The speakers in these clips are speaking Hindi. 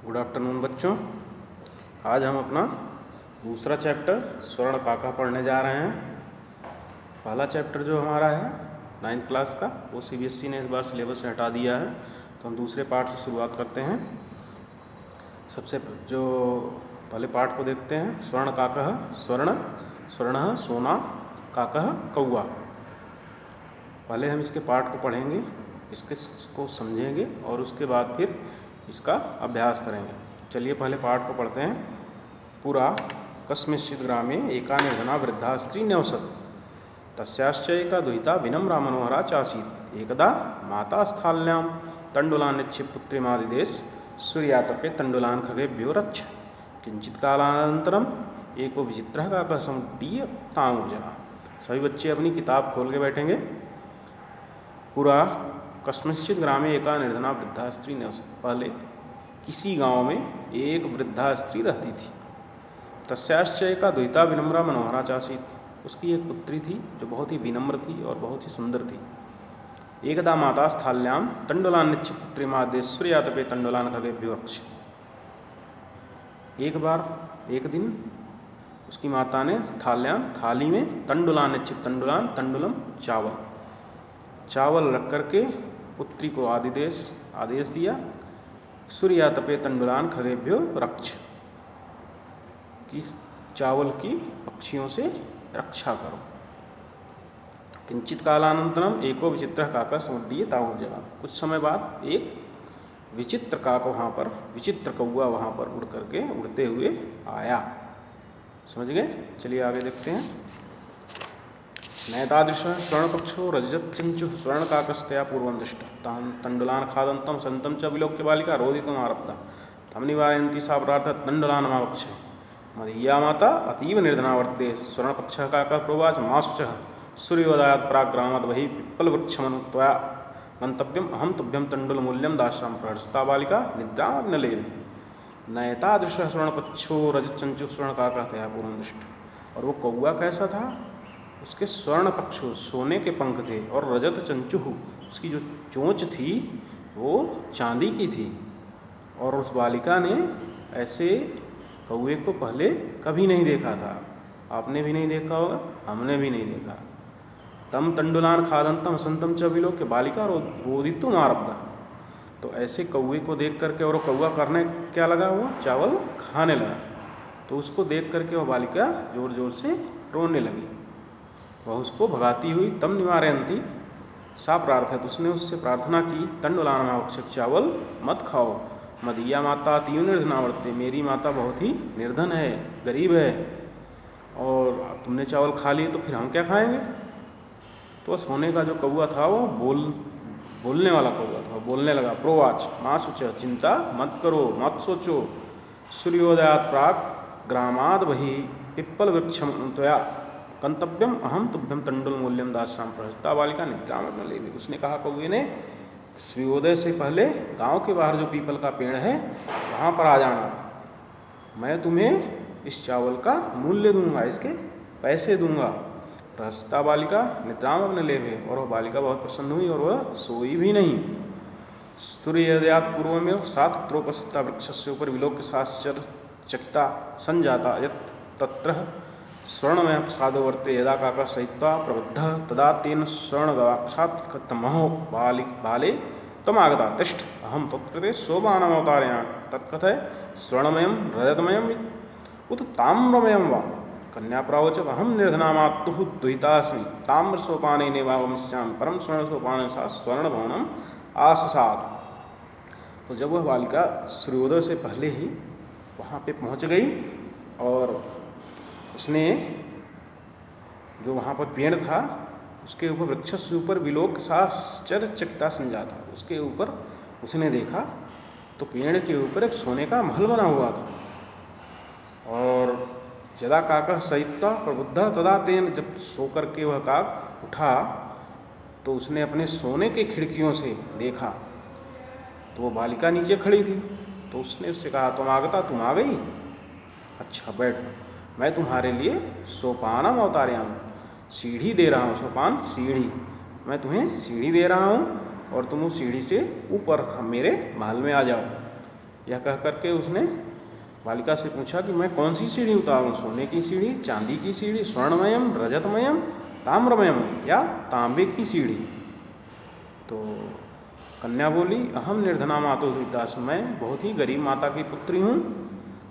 गुड आफ्टरनून बच्चों। आज हम अपना दूसरा चैप्टर स्वर्ण काका पढ़ने जा रहे हैं। पहला चैप्टर जो हमारा है 9th क्लास का वो CBSE ने इस बार सिलेबस से हटा दिया है, तो हम दूसरे पार्ट से शुरुआत करते हैं। सबसे जो पहले पार्ट को देखते हैं, स्वर्ण काकः स्वर्ण, स्वर्णः सोना, काकः कौआ। पहले हम इसके पार्ट को पढ़ेंगे, इसको समझेंगे और उसके बाद फिर इसका अभ्यास करेंगे। चलिए पहले पाठ को पढ़ते हैं। पुरा कस्मिंश्चित् ग्रामे एका निर्धना वृद्धा स्त्री न्यवसत् तस्याश्च एका दुहिता विनम्रा मनोहरा चासीत्। एकदा माता स्थाल्यां तण्डुलान् निक्षिप्य पुत्रीमादिदेश सूर्यातपे तण्डुलान् खगेभ्यो रक्ष। किंचित् कालानन्तरम् एको विचित्रः काकः समुड्डीय ताम् उर्जः। सभी बच्चे अपनी किताब खोल के बैठेंगे। पुरा कस्मिंश्चित् ग्रामे एका निर्धना वृद्धा स्त्री न्यवसत्। पहले किसी गांव में एक वृद्धा स्त्री रहती थी। तस्याश्च एका दुहिता विनम्रा मनोहरा चासीत्। उसकी एक पुत्री थी जो बहुत ही विनम्र थी और बहुत ही सुंदर थी। एकदा माता स्थाल्यां तण्डुलान् निक्षिप्य पुत्रीमादिदेश सूर्यातपे तण्डुलान् खगेभ्यो रक्ष। एक दिन उसकी माता ने स्थाल्यां थाली में तण्डुलान् निक्षिप्य, तण्डुलम चावल रख करके पुत्री को आदेश दिया, सूर्यातपे तण्डुलान् खगेभ्यो रक्ष, कि चावल की पक्षियों से रक्षा करो। किंचित कालानंतरम एको विचित्रः काकः समुड्डीय ताम् उर्जः। कुछ समय बाद एक विचित्र कौआ वहाँ पर उड़ते हुए आया। समझ गए? चलिए आगे देखते हैं। नैतादृशः स्वर्णपक्षो रजतचञ्चुः स्वर्णकाकस्तया पूर्वं दृष्टः। तान् तण्डुलान् खादन्तं सन्तं च विलोक्य बालिका रोदितुम् आरब्धा। तं निवारयन्ती सा प्रार्थयत् तण्डुलानमावक्ष। मदीया माता अतीव निर्धना वर्तते। स्वर्णपक्षः काकः प्रोवाच मा शुचः। सूर्योदयात् प्राक् ग्रामात् बहिः पिप्पलवृक्षमनु त्वया गन्तव्यम्, अहं तुभ्यं तण्डुलमूल्यं दास्यामि। प्रहृष्टा बालिका निद्रामग्न लेभे। नैतादृशः स्वर्णपक्षो रजतचञ्चुः स्वर्णकाकः तया पूर्वं दृष्टः। और वो कौआ कैसा था? उसके स्वर्ण पक्षु सोने के पंख थे और रजत चंचुह उसकी जो चोंच थी वो चांदी की थी। और उस बालिका ने ऐसे कौए को पहले कभी नहीं देखा था। आपने भी नहीं देखा होगा, हमने भी नहीं देखा। तम तण्डुलान् खादन्तं सन्तं च विलोक्य बालिका रोदितुम् आरब्धा। तो ऐसे कौए को देख करके, और कौआ करने क्या लगा, वो चावल खाने लगा। तो उसको देख करके वह बालिका जोर जोर से रोने लगी। वह उसको भगाती हुई तम निवारयन्ती सा प्रार्थयत्, उसने उससे प्रार्थना की, तण्डुलानमावक्ष, चावल मत खाओ। मदीया माता अतीव निर्धना वर्तते। मेरी माता बहुत ही निर्धन है, गरीब है, और तुमने चावल खा लिए तो फिर हम क्या खाएंगे? तो सोने का जो कौआ था वो बोलने वाला कौआ था, बोलने लगा। प्रोवाच मा शुचः, चिंता मत करो, मत सोचो। सूर्योदयात् प्राक् ग्रामाद् बहिः पिप्पलवृक्षमनु त्वया गन्तव्यम, अहं तुभ्यं तण्डुलमूल्यं दास्यामि। प्रहृष्टा बालिका निद्रामग्न लेभे। उसने कहा कौए ने, सूर्योदय से पहले गांव के बाहर जो पीपल का पेड़ है वहाँ पर आ जाना, मैं तुम्हें इस चावल का मूल्य दूंगा, इसके पैसे दूंगा। प्रहृष्टा बालिका निद्रामग्न लेभे। और वह बालिका बहुत प्रसन्न हुई और वह सोई भी नहीं। सूर्योदयात् पूर्वमेव सा तत्रोपस्थिता वृक्षस्य उपरि विलोक्य साश्चर्यचकिता सञ्जाता यत् तत्र स्वर्णमयः प्रसादो वर्तते। यदा काकः सहित्वा प्रबुद्धः तदा तेन स्वर्णगवाक्षात् महो बाले तमागता। तिष्ठ, अहं त्वत्कृते सोपानमवतारयामि। तत्कथय स्वर्णमयं रजतमयम् उत ताम्रमयं वा। कन्या प्रावोच, अहं निर्धना मातुः दुहितास्मि, ताम्रसोपानेनैव गमिष्यामि। परं स्वर्णसोपानेन सा स्वर्णभवनम् आससाद। तो जब वह बालिका सूर्योदय से पहले ही वहाँ पे पहुँच गई और उसने जो वहाँ पर पेड़ था उसके ऊपर, वृक्ष से ऊपर विलोक साश्चर्यचकिता सञ्जाता, उसके ऊपर उसने देखा तो पेड़ के ऊपर एक सोने का महल बना हुआ था। और यदा काकः सहित्वा प्रबुद्धः तदा तेन, जब सो करके वह काक उठा तो उसने अपने सोने के खिड़कियों से देखा तो वो बालिका नीचे खड़ी थी। तो उसने उससे कहा, तुम आगता, तुम आ गई, अच्छा बैठ, मैं तुम्हारे लिए सोपानम अवतारयामि, सीढ़ी दे रहा हूँ। सोपान सीढ़ी, मैं तुम्हें सीढ़ी दे रहा हूँ और तुम उस सीढ़ी से ऊपर मेरे महल में आ जाओ। यह कह करके उसने बालिका से पूछा कि मैं कौन सी सीढ़ी उतारूं, सोने की सीढ़ी, चांदी की सीढ़ी, स्वर्णमयम, रजतमयम, ताम्रमयम या तांबे की सीढ़ी। तो कन्या बोली, अहम निर्धना मातो दास, मैं बहुत ही गरीब माता की पुत्री हूँ।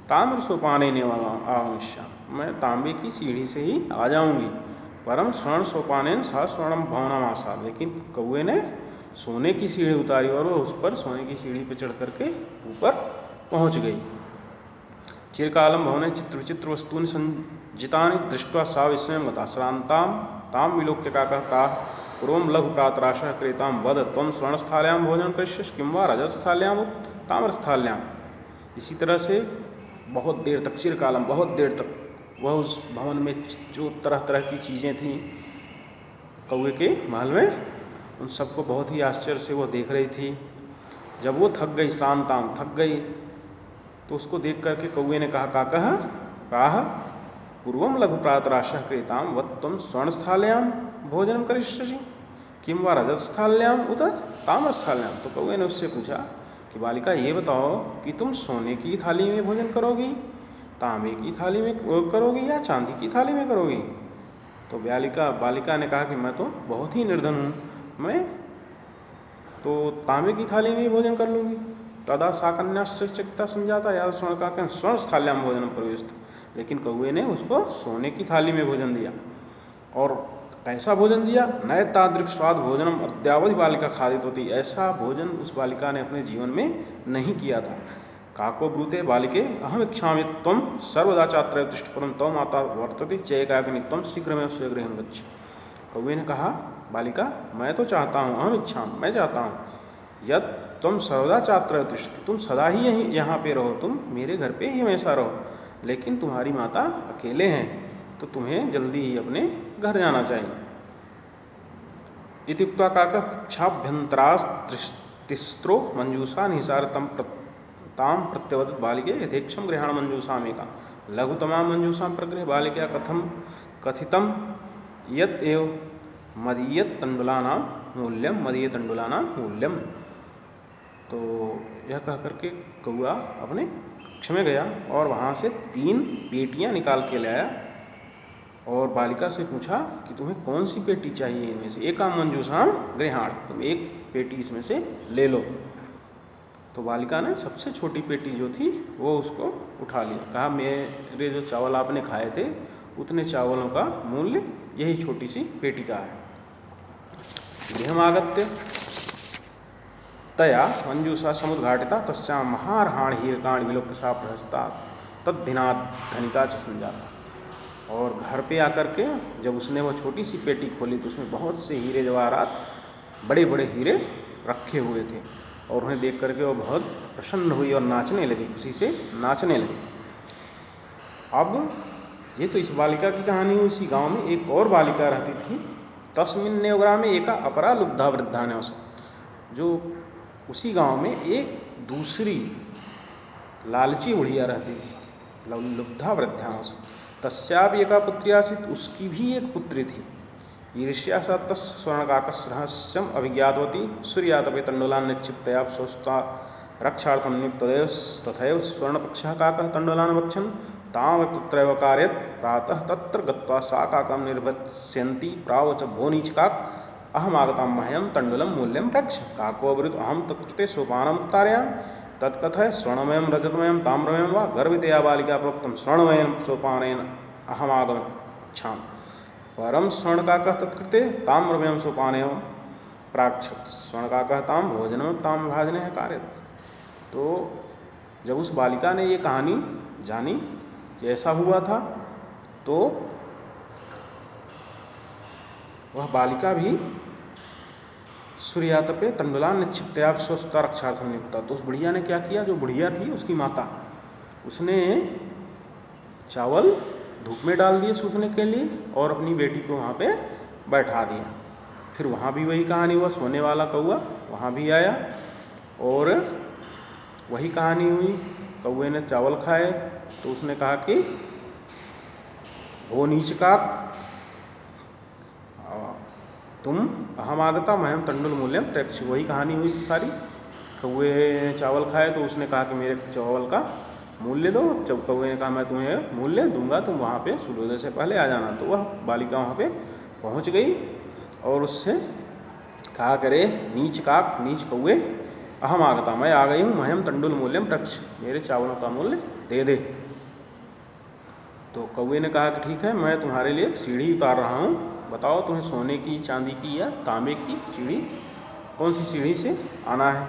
ताम्र सोपाने ने आवश्या, मैं तांबे की सीढ़ी से ही आ जाऊंगी। परम स्वर्ण सोपाने सा स्वर्णम भवनम आशा, लेकिन कौए ने सोने की सीढ़ी उतारी और वो उस पर सोने की सीढ़ी पर चढ़ करके ऊपर पहुँच गई। चिरकालम भवने चित्र विचित्र वस्तूनि संजितानि दृष्ट्वा सा विस्मयं गता श्रांतां तां विलोक्य काकः पूर्वं लघु प्रातराशः क्रेतां वद त्वं स्वर्णस्थाल्यां भोजनं करिष्यसि किं वा रजतस्थाल्यां उत ताम्रस्थाल्यां। इसी तरह से बहुत देर तक, चिरकालम बहुत देर तक वह उस भवन में जो तरह तरह की चीज़ें थीं कौए के महल में, उन सबको बहुत ही आश्चर्य से वो देख रही थी। जब वो थक गई, शांताम थक गई, तो उसको देख करके कौए ने कहा, काकः काह पूर्वम लघु प्रातराशः क्रेताम वत त्वं स्वर्णस्थाल्यां भोजनं करिष्यसि किं वा रजतस्थाल्यां उत ताम्रस्थाल्यां। तो कौए ने उससे पूछा कि बालिका ये बताओ कि तुम सोने की थाली में भोजन करोगी, तांबे की थाली में करोगी या चांदी की थाली में करोगी। तो बालिका ने कहा कि मैं तो बहुत ही निर्धन हूँ, मैं तो तांबे की थाली में ही भोजन कर लूँगी। तदा सा कन्याश्चकिता संजाता या स्वर्ण का स्वर्ण स्थाल्याम भोजन प्रवेश। लेकिन कौए ने उसको सोने की थाली में भोजन दिया। और कैसा भोजन दिया? नए तादृक स्वाद भोजनम अद्यावधि बालिका खादित होती, ऐसा भोजन उस बालिका ने अपने जीवन में नहीं किया था। काको ब्रूते बालिके अहम इच्छामि त्वं सर्वदा चात्र तिष्ठपुरं तव माता वर्तते चेकाग्नि त्वं शीघ्रमेव स्वगृहं गच्छ। कौए ने कहा, बालिका मैं तो चाहता हूँ, अहम इच्छामि मैं चाहता हूँ, यद तुम सर्वदा चात्र तिष्ठ, तुम सदा ही यहीं यहाँ पे रहो, तुम मेरे घर पे ही हमेशा रहो, लेकिन तुम्हारी माता अकेले हैं तो तुम्हें जल्दी ही अपने घर जाना चाहिए। इत्युक्त्वा काकः कक्षाभ्यन्तरास्त्रिस्रो मंजूषा निसार तां प्रत्यवदत् बालिके यथेक्षं गृहाण मंजूषामेका लघुतमा मंजूषां प्रगृह्य बालिकया कथम कथितं यत् एव मदीयत तंडुलानां मूल्यम मदीय तंडुलानां मूल्यम। तो यह कह करके कौआ अपने कक्ष में गया और वहाँ से 3 पेटियाँ निकाल के लाया और बालिका से पूछा कि तुम्हें कौन सी पेटी चाहिए इनमें से, एका मंजूषाम गृहाण, तुम एक पेटी इसमें से ले लो। तो बालिका ने सबसे छोटी पेटी जो थी वो उसको उठा लिया, कहा मेरे जो चावल आपने खाए थे उतने चावलों का मूल्य यही छोटी सी पेटी का है। गृहमागत्य तया मंजूषा समुद्घाटिता तस्या महारहाण हीरकाण विलोक्य सा प्रहस्ता तद्धिनाद धनिका च संजाता। और घर पे आकर के जब उसने वह छोटी सी पेटी खोली तो उसमें बहुत से हीरे जवाहरात, बड़े बड़े हीरे रखे हुए थे और उन्हें देख करके वो बहुत प्रसन्न हुई और नाचने लगी, खुशी से नाचने लगी। अब ये तो इस बालिका की कहानी हुई। इसी गांव में एक और बालिका रहती थी। तस्मिन् नेवग्रामे एका अपरा लुब्धा वृद्धा ने, जो उसी गांव में एक दूसरी लालची बुढ़िया रहती थी, लुब्धा वृद्धांश। तस्यापि एका पुत्री आसीत्, उसकी भी एक पुत्री थी। ईर्ष्या सा तस्य स्वर्णकाकस्य रहस्यम् अभिज्ञातवती सूर्यातपे तण्डुलान् निक्षिप्तया स्वस्ता रक्षार्थं नियुक्तदेव तथैव स्वर्णपक्षः काकः तण्डुलान् भक्षन् तावत् तत्रैव कारयत्। प्रातः तत्र गत्वा सा काकं निर्भत्स्यन्ती प्रावोच भो नीचकाक अहमागतां मह्यं तण्डुलं मूल्यं रक्ष। काको अब्रुवत् अहं तत्कृते सोपानम् उत्तारयामि तत्कथय स्वर्णमयं रजतमयं ताम्रमयं वा। गर्वितया बालिका प्रोक्तं स्वर्णमयं सोपानेन अहमागच्छामि। परं स्वर्णकाकः तत्कृते ताम्रमयं सोपानेन प्राक्षत। स्वर्णकाकः तां भोजनं ताम्रभाजनः कारयत्। तो जब उस बालिका ने ये कहानी जानी कि ऐसा हुआ था, तो वह बालिका भी सूर्यातपे तण्डुलान् निक्षिप्तया स्वस्ता रक्षार्थं नियुक्ता। तो उस बुढ़िया ने क्या किया, जो बुढ़िया थी उसकी माता, उसने चावल धूप में डाल दिए सूखने के लिए और अपनी बेटी को वहाँ पे बैठा दिया। फिर वहाँ भी वही कहानी हुआ, सोने वाला कौआ वहाँ भी आया और वही कहानी हुई। कौए ने चावल खाए तो उसने कहा कि वो नीचकाक तुम अहम आगता महम तंडुल मूल्यम प्रेक्ष। वही कहानी हुई सारी। कौवे ने चावल खाए तो उसने कहा कि मेरे चावल का मूल्य दो। जब कौवे ने कहा मैं तुम्हें मूल्य दूंगा, तुम वहाँ पे सूर्योदय से पहले आ जाना। तो वह बालिका वहाँ पे पहुँच गई और उससे कहा करे नीच काक नीच कौवे अहम आगता, मैं आ गई हूँ, मह्यम तंडुल मूल्यम रक्ष, मेरे चावलों का मूल्य दे दे। तो कौवे ने कहा कि ठीक है, मैं तुम्हारे लिए एक सीढ़ी उतार रहा हूँ, बताओ तुम्हें सोने की, चांदी की या तांबे की सीढ़ी, कौन सी सीढ़ी से आना है।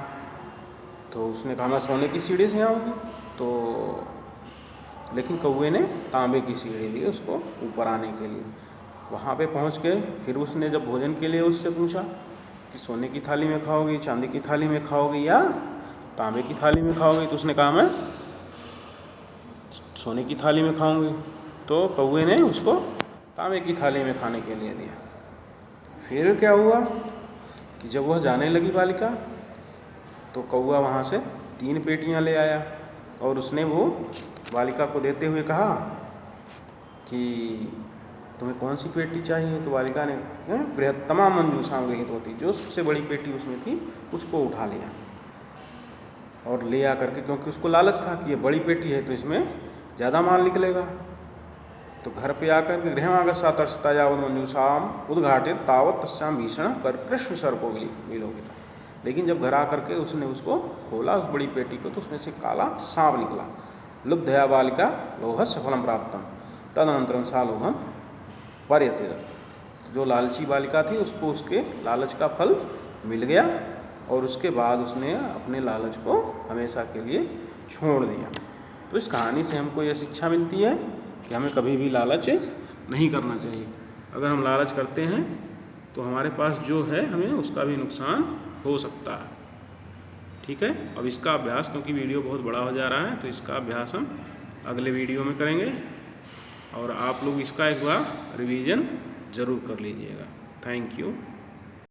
तो उसने कहा मैं सोने की सीढ़ी से आऊँगी। तो लेकिन कौवे ने तांबे की सीढ़ी दी उसको ऊपर आने के लिए। वहाँ पे पहुँच के फिर उसने जब भोजन के लिए उससे पूछा कि सोने की थाली में खाओगी, चांदी की थाली में खाओगी या तांबे की थाली में खाओगी। तो उसने कहा मैं सोने की थाली में खाऊंगी। तो कौवे ने उसको तांबे की थाली में खाने के लिए दिया। फिर क्या हुआ कि जब वह जाने लगी बालिका, तो कौवा वहाँ से 3 पेटियाँ ले आया और उसने वो बालिका को देते हुए कहा कि तुम्हें कौन सी पेटी चाहिए। तो बालिका ने बृहत्तमा मंजूषा गृहीत होती, जो सबसे बड़ी पेटी उसमें थी उसको उठा लिया और ले आ करके, क्योंकि उसको लालच था कि ये बड़ी पेटी है तो इसमें ज़्यादा माल निकलेगा। तो घर पे आकर के गृहमागस्या तर्षता यावत् मंजूषाम उद्घाटित तावत् तस्याम भीषण कर कृष्ण सर्पो विलोकित। लेकिन जब घर आकर के उसने उसको खोला उस बड़ी पेटी को, तो उसमें से काला सांप निकला। लुब्धया बालिका लोभस्य फलम प्राप्तम तदनंतरम सा लोभम पर्यत्यजत। जो लालची बालिका थी उसको उसके लालच का फल मिल गया और उसके बाद उसने अपने लालच को हमेशा के लिए छोड़ दिया। तो इस कहानी से हमको यह शिक्षा मिलती है कि हमें कभी भी लालच नहीं करना चाहिए। अगर हम लालच करते हैं तो हमारे पास जो है हमें उसका भी नुकसान हो सकता है। ठीक है, अब इसका अभ्यास, क्योंकि वीडियो बहुत बड़ा हो जा रहा है, तो इसका अभ्यास हम अगले वीडियो में करेंगे और आप लोग इसका एक बार रिवीजन ज़रूर कर लीजिएगा। Thank you.